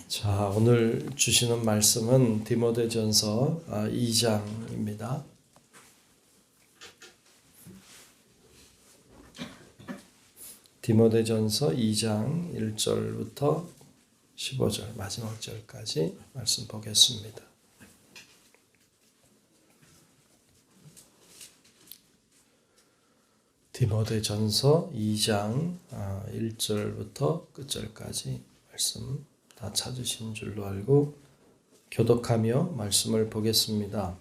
자, 오늘 주시는 말씀은 디모데전서 2장입니다. 디모데전서 2장 1절부터 15절 마지막 절까지 말씀 보겠습니다. 디모데전서 2장 1절부터 끝절까지 말씀 다 찾으신 줄로 알고 교독하며 말씀을 보겠습니다.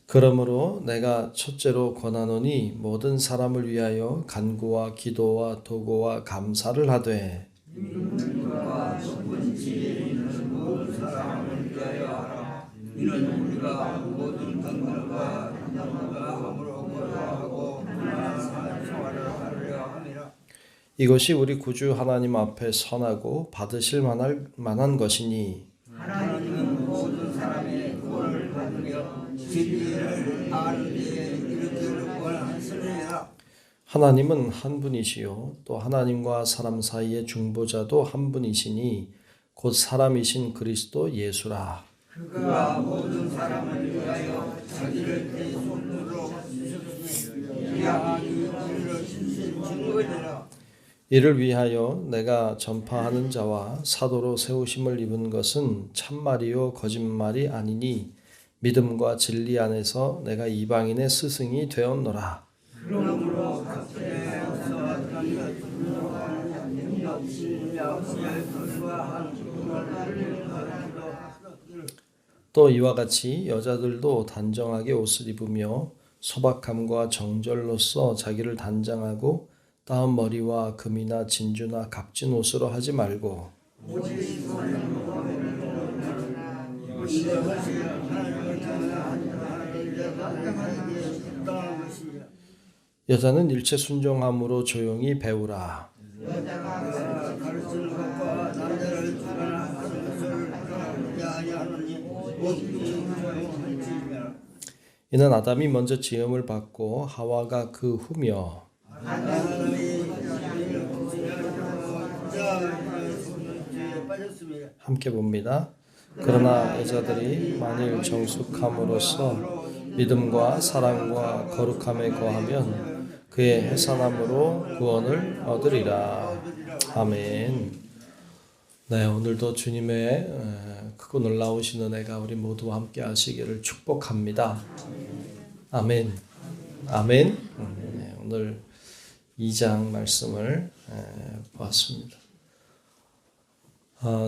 그러므로 내가 첫째로 권하노니 모든 사람을 위하여 간구와 기도와 도고와 감사를 하되 모든 사람을 위하여 하라. 이는 우리가 모든 간구와 함으로 고요하고 편안한 생활을 하려 함이라. 이것이 우리 구주 하나님 앞에 선하고 받으실 만한 것이니 하나님은 모든 사람의 구원을 받으며 진리를 아는 데에 이르기를 원하시느니라. 하나님은 한 분이시요 또 하나님과 사람 사이의 중보자도 한 분이시니 곧 사람이신 그리스도 예수라. 그가 모든 사람을 위하여 자기를 내 손으로 주셨으니 양이 우리를 신신 증거이니라. 이를 위하여 내가 전파하는 자와 사도로 세우심을 입은 것은 참말이요 거짓말이 아니니 믿음과 진리 안에서 내가 이방인의 스승이 되었노라. 그러므로 또 이와 같이 여자들도 단정하게 옷을 입으며 소박함과 정절로서 자기를 단장하고 따은 머리와 금이나 진주나 값진 옷으로 하지 말고 여자는 일체 순종함으로 조용히 배우라. 이는 아담이 먼저 지음을 받고 하와가 그 후며 함께 봅니다. 그러나 여자들이 만일 정숙함으로써 믿음과 사랑과 거룩함에 거하면 그의 해산함으로 구원을 얻으리라. 아멘. 네, 오늘도 주님의 크고 놀라우신 은혜가 우리 모두와 함께 하시기를 축복합니다. 아멘. 아멘. 네, 오늘 2장 말씀을 보았습니다.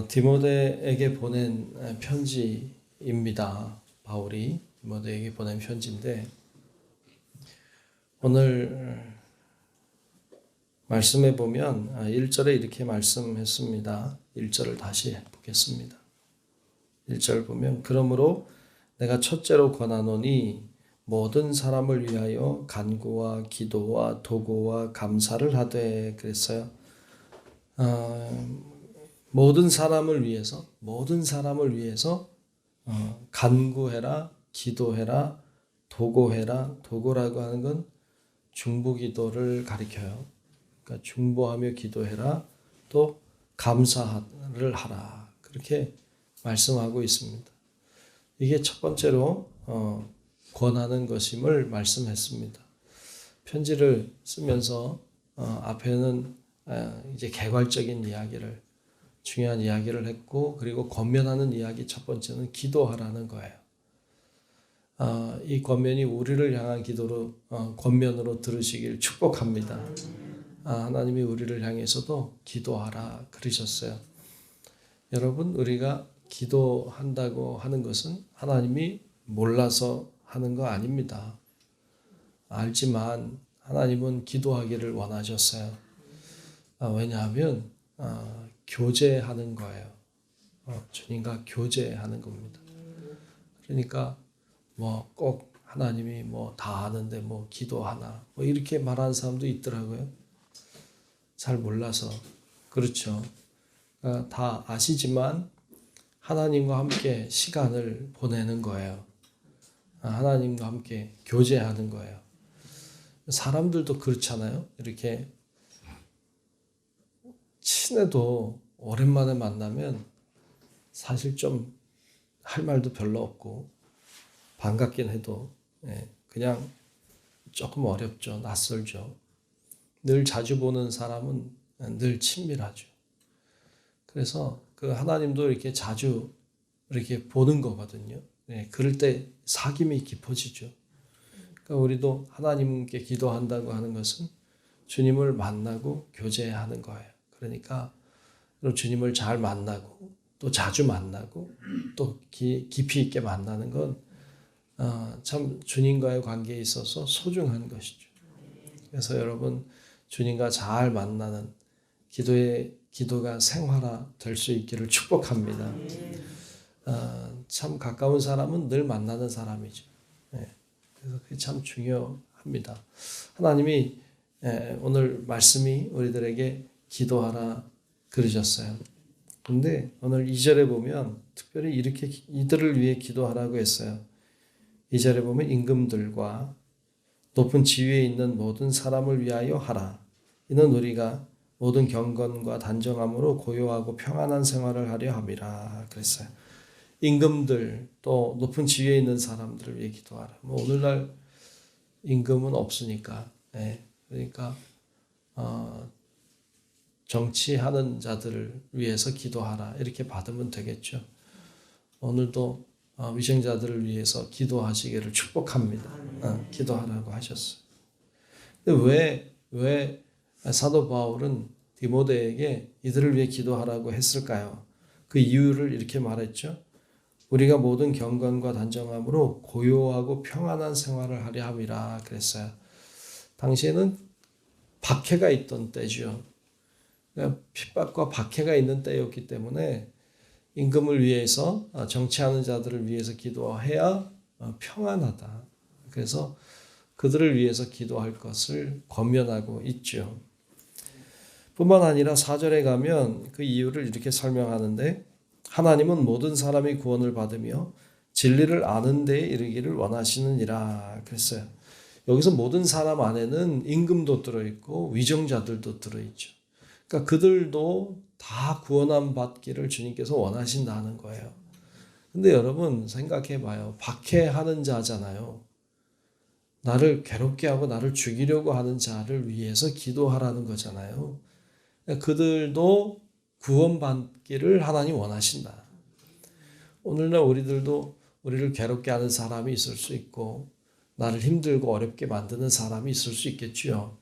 디모데에게 보낸 편지입니다. 바울이 디모데에게 보낸 편지인데 오늘 말씀해 보면 1절에 이렇게 말씀했습니다. 1절을 다시 보겠습니다. 1절 보면 그러므로 내가 첫째로 권하노니 모든 사람을 위하여 간구와 기도와 도고와 감사를 하되 그랬어요. 모든 사람을 위해서 간구해라, 기도해라, 도고해라. 도고라고 하는 건 중보기도를 가리켜요. 그러니까 중보하며 기도해라, 또 감사를 하라. 그렇게 말씀하고 있습니다. 이게 첫 번째로 권하는 것임을 말씀했습니다. 편지를 쓰면서 앞에는 이제 개괄적인 이야기를 중요한 이야기를 했고 그리고 권면하는 이야기 첫 번째는 기도하라는 거예요. 이 권면이 우리를 향한 기도로 권면으로 들으시길 축복합니다. 하나님이 우리를 향해서도 기도하라 그러셨어요. 여러분, 우리가 기도한다고 하는 것은 하나님이 몰라서 하는 거 아닙니다. 알지만 하나님은 기도하기를 원하셨어요. 왜냐하면 교제하는 거예요. 주님과 교제하는 겁니다. 그러니까 꼭 하나님이 다 아는데 기도하나 이렇게 말하는 사람도 있더라고요. 잘 몰라서. 그렇죠. 다 아시지만 하나님과 함께 시간을 보내는 거예요. 하나님과 함께 교제하는 거예요. 사람들도 그렇잖아요. 이렇게 친해도 오랜만에 만나면 사실 좀 할 말도 별로 없고 반갑긴 해도 그냥 조금 어렵죠. 낯설죠. 늘 자주 보는 사람은 늘 친밀하죠. 그래서 그 하나님도 이렇게 자주 이렇게 보는 거거든요. 그럴 때 사귐이 깊어지죠. 그러니까 우리도 하나님께 기도한다고 하는 것은 주님을 만나고 교제하는 거예요. 그러니까 주님을 잘 만나고 또 자주 만나고 또 깊이 있게 만나는 건 참 주님과의 관계에 있어서 소중한 것이죠. 그래서 여러분 주님과 잘 만나는 기도가 생활화 될 수 있기를 축복합니다. 참 가까운 사람은 늘 만나는 사람이죠. 그래서 그게 참 중요합니다. 하나님이 오늘 말씀이 우리들에게 기도하라 그러셨어요. 근데 오늘 2절에 보면 특별히 이렇게 이들을 위해 기도하라고 했어요. 2절에 보면 임금들과 높은 지위에 있는 모든 사람을 위하여 하라. 이는 우리가 모든 경건과 단정함으로 고요하고 평안한 생활을 하려 함이라 그랬어요. 임금들 또 높은 지위에 있는 사람들을 위해 기도하라. 뭐 오늘날 임금은 없으니까 그러니까 정치하는 자들을 위해서 기도하라 이렇게 받으면 되겠죠. 오늘도 위생자들을 위해서 기도하시기를 축복합니다. 기도하라고 하셨어요. 근데 왜 사도 바울은 디모데에게 이들을 위해 기도하라고 했을까요? 그 이유를 이렇게 말했죠. 우리가 모든 경건과 단정함으로 고요하고 평안한 생활을 하려 함이라 그랬어요. 당시에는 박해가 있던 때죠. 그러니까 핍박과 박해가 있는 때였기 때문에 임금을 위해서 정치하는 자들을 위해서 기도해야 평안하다. 그래서 그들을 위해서 기도할 것을 권면하고 있죠. 뿐만 아니라 4절에 가면 그 이유를 이렇게 설명하는데 하나님은 모든 사람이 구원을 받으며 진리를 아는 데에 이르기를 원하시느니라 그랬어요. 여기서 모든 사람 안에는 임금도 들어있고 위정자들도 들어있죠. 그러니까 그들도 다 구원함 받기를 주님께서 원하신다는 거예요. 근데 여러분 생각해 봐요. 박해하는 자잖아요. 나를 괴롭게 하고 나를 죽이려고 하는 자를 위해서 기도하라는 거잖아요. 그들도 구원받기를 하나님 원하신다. 오늘날 우리들도 우리를 괴롭게 하는 사람이 있을 수 있고 나를 힘들고 어렵게 만드는 사람이 있을 수 있겠죠.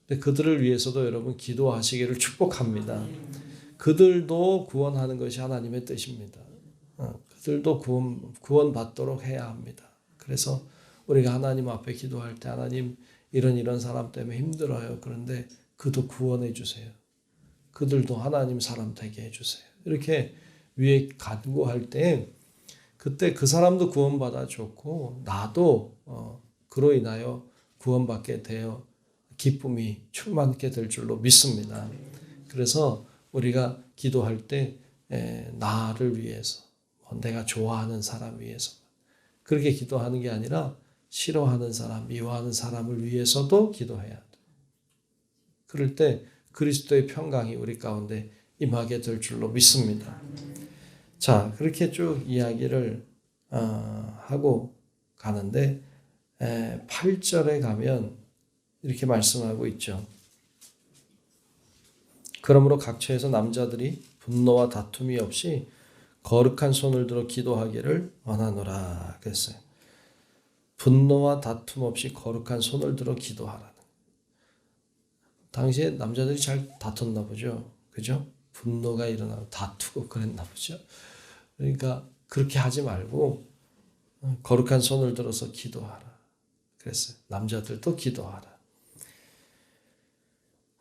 근데 그들을 위해서도 여러분 기도하시기를 축복합니다. 그들도 구원하는 것이 하나님의 뜻입니다. 그들도 구원받도록 해야 합니다. 그래서 우리가 하나님 앞에 기도할 때 하나님 이런 사람 때문에 힘들어요. 그런데 그도 구원해 주세요. 그들도 하나님 사람 되게 해주세요. 이렇게 위에 간구할 때 그때 그 사람도 구원받아 줬고 나도 그로 인하여 구원받게 되어 기쁨이 충만케 될 줄로 믿습니다. 그래서 우리가 기도할 때 나를 위해서 내가 좋아하는 사람 위해서 그렇게 기도하는 게 아니라 싫어하는 사람, 미워하는 사람을 위해서도 기도해야 돼. 그럴 때 그리스도의 평강이 우리 가운데 임하게 될 줄로 믿습니다. 자, 그렇게 쭉 이야기를 하고 가는데 8절에 가면 이렇게 말씀하고 있죠. 그러므로 각처에서 남자들이 분노와 다툼이 없이 거룩한 손을 들어 기도하기를 원하노라 그랬어요. 분노와 다툼 없이 거룩한 손을 들어 기도하라는. 당시에 남자들이 잘 다퉜나 보죠. 그죠? 분노가 일어나고 다투고 그랬나 보죠. 그러니까 그렇게 하지 말고 거룩한 손을 들어서 기도하라. 그랬어요. 남자들도 기도하라.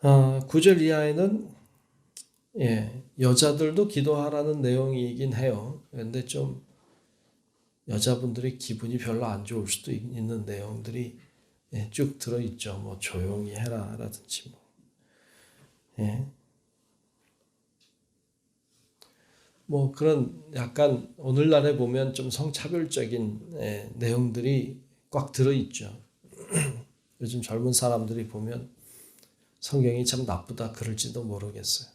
9절 이하에는 여자들도 기도하라는 내용이긴 해요. 그런데 좀 여자분들의 기분이 별로 안 좋을 수도 있는 내용들이 쭉 들어있죠. 뭐 조용히 해라 라든지 뭐 그런 약간 오늘날에 보면 좀 성차별적인 내용들이 꽉 들어있죠. 요즘 젊은 사람들이 보면 성경이 참 나쁘다 그럴지도 모르겠어요.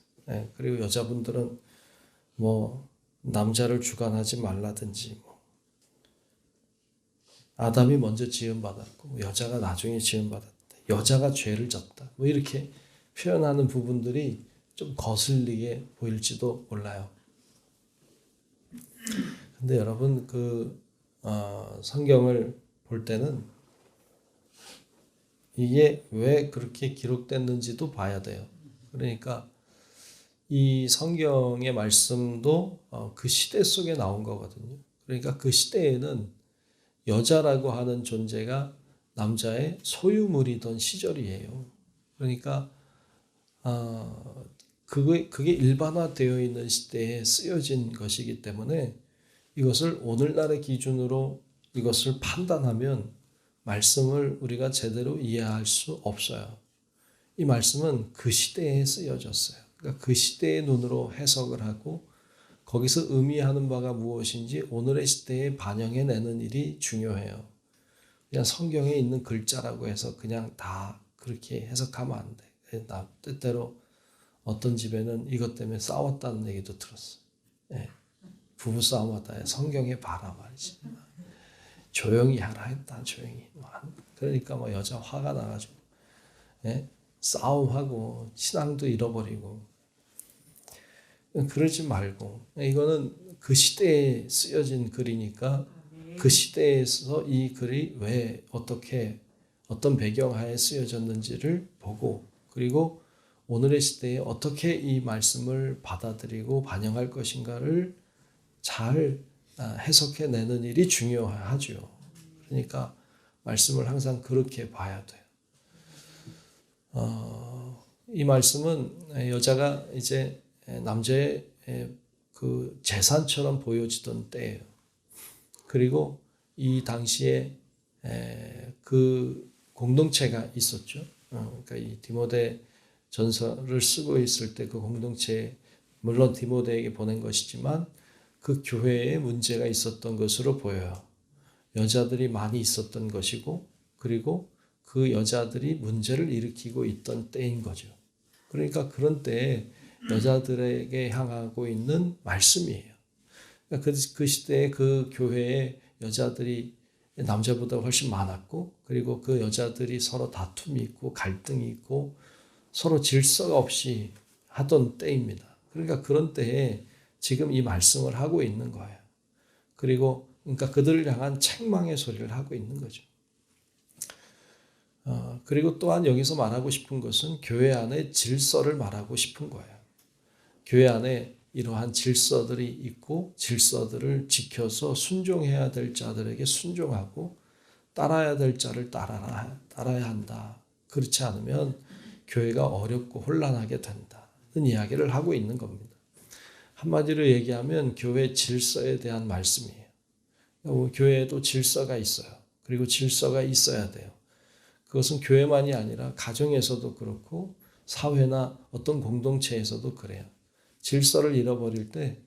그리고 여자분들은 뭐 남자를 주관하지 말라든지, 아담이 먼저 지음받았고 여자가 나중에 지음받았다, 여자가 죄를 졌다, 이렇게 표현하는 부분들이 좀 거슬리게 보일지도 몰라요. 근데 여러분 성경을 볼 때는 이게 왜 그렇게 기록됐는지도 봐야 돼요. 그러니까 이 성경의 말씀도 그 시대 속에 나온 거거든요. 그러니까 그 시대에는 여자라고 하는 존재가 남자의 소유물이던 시절이에요. 그러니까 그게 일반화되어 있는 시대에 쓰여진 것이기 때문에 이것을 오늘날의 기준으로 이것을 판단하면 말씀을 우리가 제대로 이해할 수 없어요. 이 말씀은 그 시대에 쓰여졌어요. 그러니까 그 시대의 눈으로 해석을 하고 거기서 의미하는 바가 무엇인지 오늘의 시대에 반영해내는 일이 중요해요. 그냥 성경에 있는 글자라고 해서 그냥 다 그렇게 해석하면 안 돼. 나 때때로 어떤 집에는 이것 때문에 싸웠다는 얘기도 들었어. 예. 부부싸움하다 성경에 봐라 말이지. 조용히 하라 했다. 조용히. 그러니까 여자 화가 나가지고 싸움하고 신앙도 잃어버리고. 그러지 말고, 이거는 그 시대에 쓰여진 글이니까 그 시대에서 이 글이 왜 어떻게 어떤 배경하에 쓰여졌는지를 보고, 그리고 오늘의 시대에 어떻게 이 말씀을 받아들이고 반영할 것인가를 잘 해석해내는 일이 중요하죠. 그러니까 말씀을 항상 그렇게 봐야 돼요. 이 말씀은 여자가 이제 남자의 그 재산처럼 보여지던 때예요. 그리고 이 당시에 그 공동체가 있었죠. 그러니까 이 디모데 전서를 쓰고 있을 때 그 공동체, 물론 디모데에게 보낸 것이지만 그 교회에 문제가 있었던 것으로 보여요. 여자들이 많이 있었던 것이고, 그리고 그 여자들이 문제를 일으키고 있던 때인 거죠. 그러니까 그런 때에 여자들에게 향하고 있는 말씀이에요. 그러니까 그 시대에 그 교회에 여자들이 남자보다 훨씬 많았고, 그리고 그 여자들이 서로 다툼이 있고 갈등이 있고 서로 질서가 없이 하던 때입니다. 그러니까 그런 때에 지금 이 말씀을 하고 있는 거예요. 그러니까 그들을 향한 책망의 소리를 하고 있는 거죠. 그리고 또한 여기서 말하고 싶은 것은 교회 안에 질서를 말하고 싶은 거예요. 교회 안에 이러한 질서들이 있고 질서들을 지켜서 순종해야 될 자들에게 순종하고 따라야 될 자를 따라야 한다. 그렇지 않으면 교회가 어렵고 혼란하게 된다는 이야기를 하고 있는 겁니다. 한마디로 얘기하면 교회 질서에 대한 말씀이에요. 교회에도 질서가 있어요. 그리고 질서가 있어야 돼요. 그것은 교회만이 아니라 가정에서도 그렇고 사회나 어떤 공동체에서도 그래요. 질서를 잃어버릴 때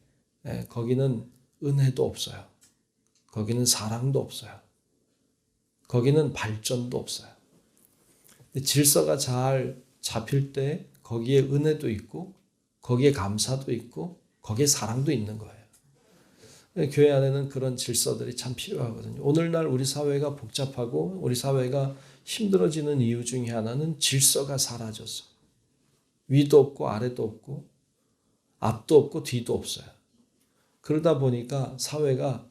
거기는 은혜도 없어요. 거기는 사랑도 없어요. 거기는 발전도 없어요. 질서가 잘 잡힐 때 거기에 은혜도 있고 거기에 감사도 있고 거기에 사랑도 있는 거예요. 교회 안에는 그런 질서들이 참 필요하거든요. 오늘날 우리 사회가 복잡하고 우리 사회가 힘들어지는 이유 중에 하나는 질서가 사라져서 위도 없고 아래도 없고 앞도 없고 뒤도 없어요. 그러다 보니까 사회가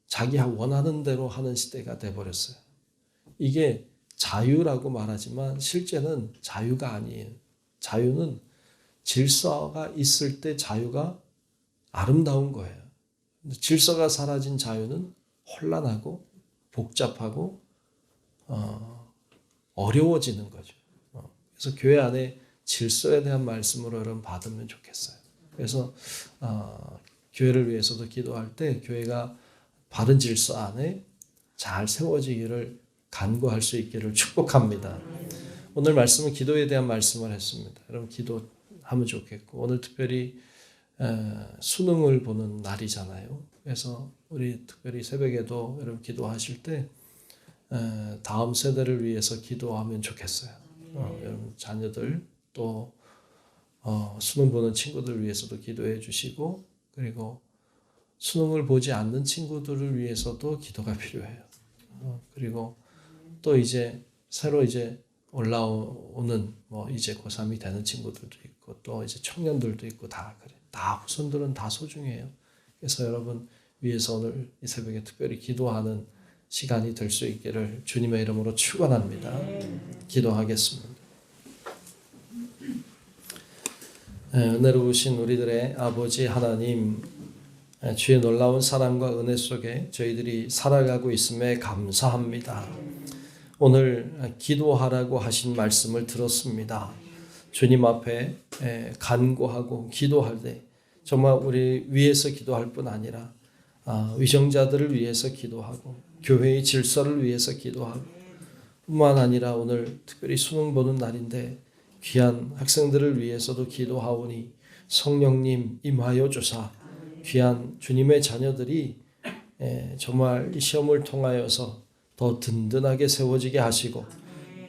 자기 원하는 대로 하는 시대가 돼버렸어요. 이게 자유라고 말하지만 실제는 자유가 아니에요. 자유는 질서가 있을 때 자유가 아름다운 거예요. 질서가 사라진 자유는 혼란하고 복잡하고 어려워지는 거죠. 그래서 교회 안에 질서에 대한 말씀으로 여러분 받으면 좋겠어요. 그래서 교회를 위해서도 기도할 때 교회가 바른 질서 안에 잘 세워지기를 간구할 수 있기를 축복합니다. 오늘 말씀은 기도에 대한 말씀을 했습니다. 여러분 기도하면 좋겠고 오늘 특별히 수능을 보는 날이잖아요. 그래서 우리 특별히 새벽에도 여러분 기도하실 때 다음 세대를 위해서 기도하면 좋겠어요. 여러분 자녀들 또 수능 보는 친구들 위해서도 기도해 주시고 그리고 수능을 보지 않는 친구들을 위해서도 기도가 필요해요. 그리고 또 이제 새로 이제 올라오는 이제 고3이 되는 친구들도 있고 또 이제 청년들도 있고 다 그래. 다 후손들은 다 소중해요. 그래서 여러분 위해서 오늘 이 새벽에 특별히 기도하는 시간이 될 수 있기를 주님의 이름으로 축원합니다. 기도하겠습니다. 은혜로우신 우리들의 아버지 하나님, 주의 놀라운 사랑과 은혜 속에 저희들이 살아가고 있음에 감사합니다. 오늘 기도하라고 하신 말씀을 들었습니다. 주님 앞에 간구하고 기도할 때 정말 우리 위해서 기도할 뿐 아니라 위정자들을 위해서 기도하고 교회의 질서를 위해서 기도하고 뿐만 아니라 오늘 특별히 수능 보는 날인데 귀한 학생들을 위해서도 기도하오니 성령님 임하여 주사 귀한 주님의 자녀들이 정말 이 시험을 통하여서 더 든든하게 세워지게 하시고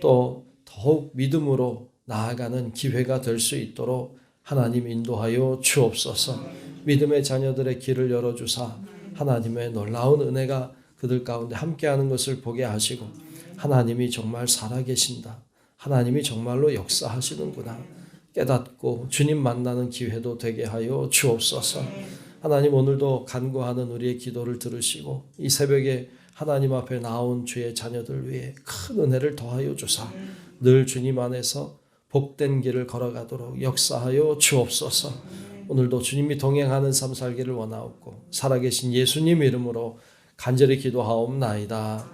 또 더욱 믿음으로 나아가는 기회가 될 수 있도록 하나님 인도하여 주옵소서. 믿음의 자녀들의 길을 열어주사 하나님의 놀라운 은혜가 그들 가운데 함께하는 것을 보게 하시고 하나님이 정말 살아계신다. 하나님이 정말로 역사하시는구나 깨닫고 주님 만나는 기회도 되게 하여 주옵소서. 하나님 오늘도 간구하는 우리의 기도를 들으시고 이 새벽에 하나님 앞에 나온 주의 자녀들 위해 큰 은혜를 더하여 주사 늘 주님 안에서 복된 길을 걸어가도록 역사하여 주옵소서. 오늘도 주님이 동행하는 삶 살기를 원하옵고 살아계신 예수님 이름으로 간절히 기도하옵나이다.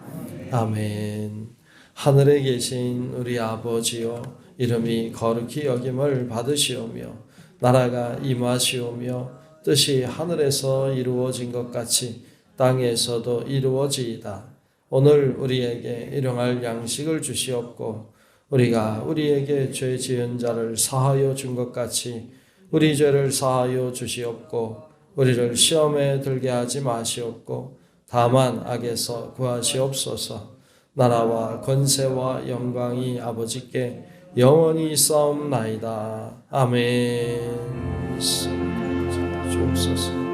아멘. 하늘에 계신 우리 아버지여 이름이 거룩히 여김을 받으시오며 나라가 임하시오며 뜻이 하늘에서 이루어진 것 같이 땅에서도 이루어지이다. 오늘 우리에게 일용할 양식을 주시옵고 우리가 우리에게 죄 지은 자를 사하여 준 것 같이 우리 죄를 사하여 주시옵고 우리를 시험에 들게 하지 마시옵고 다만 악에서 구하시옵소서. 나라와 권세와 영광이 아버지께 영원히 있사옵나이다. 아멘. 주옵소서.